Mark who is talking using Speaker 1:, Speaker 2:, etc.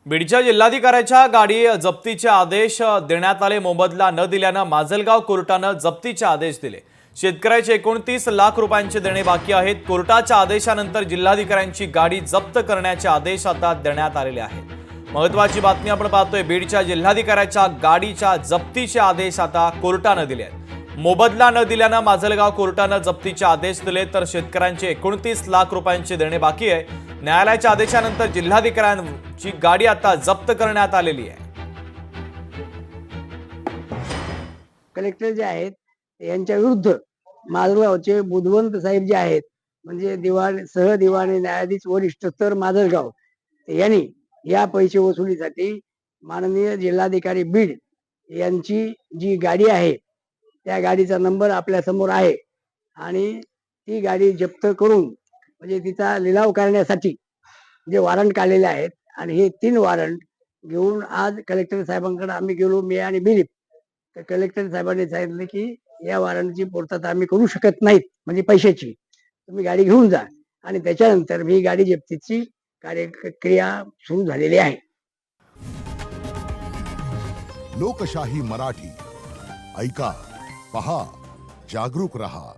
Speaker 1: बीडच्या जिल्हाधिकाऱ्याच्या गाडी जप्तीचे आदेश देण्यात आले। मोबदला न दिल्यानं माजलगाव कोर्टानं जप्तीचे आदेश दिले। शेतकऱ्याचे 29 लाख रुपयांचे देणे बाकी आहेत। कोर्टाच्या आदेशानंतर जिल्हाधिकाऱ्यांची गाडी जप्त करण्याचे आदेश आता देण्यात आलेले आहेत। महत्त्वाची बातमी आपण पाहतोय, बीडच्या जिल्हाधिकाऱ्याच्या गाडीच्या जप्तीचे आदेश आता कोर्टानं दिले आहेत। मोबदला न दिल्यानं माजलगाव कोर्टानं जप्तीचे आदेश दिले, तर शेतकऱ्यांचे 29 लाख रुपयांचे देणे बाकी आहे। न्यायालयाच्या आदेशानंतर जिल्हाधिकाऱ्यांची गाडी आता जप्त करण्यात आलेली आहे।
Speaker 2: कलेक्टर जे आहेत यांच्या विरुद्ध माजलगावचे बुधवंत साहेब जे आहेत, म्हणजे दिवाण सह दिवाणी न्यायाधीश वरिष्ठ स्तर माजलगाव, यांनी या पैसे वसुलीसाठी माननीय जिल्हाधिकारी बीड यांची जी गाडी आहे त्या गाडीचा नंबर आपल्या समोर आहे आणि ती गाडी जप्त करून म्हणजे तिचा लिलाव करण्यासाठी जे वॉरंट काढलेले आहेत आणि हे 3 वॉरंट घेऊन आज कलेक्टर साहेबांकडे आम्ही गेलो, मी आणि दिलीप। तर कलेक्टर साहेबांनी सांगितलं की या वॉरंटची पूर्तता आम्ही करू शकत नाहीत, म्हणजे पैशाची, तुम्ही गाडी घेऊन जा। आणि त्याच्यानंतर ही गाडी जप्तीची कार्यक्रिया सुरू झालेली आहे।
Speaker 3: लोकशाही मराठी ऐका, पहा, जागरूक रहा।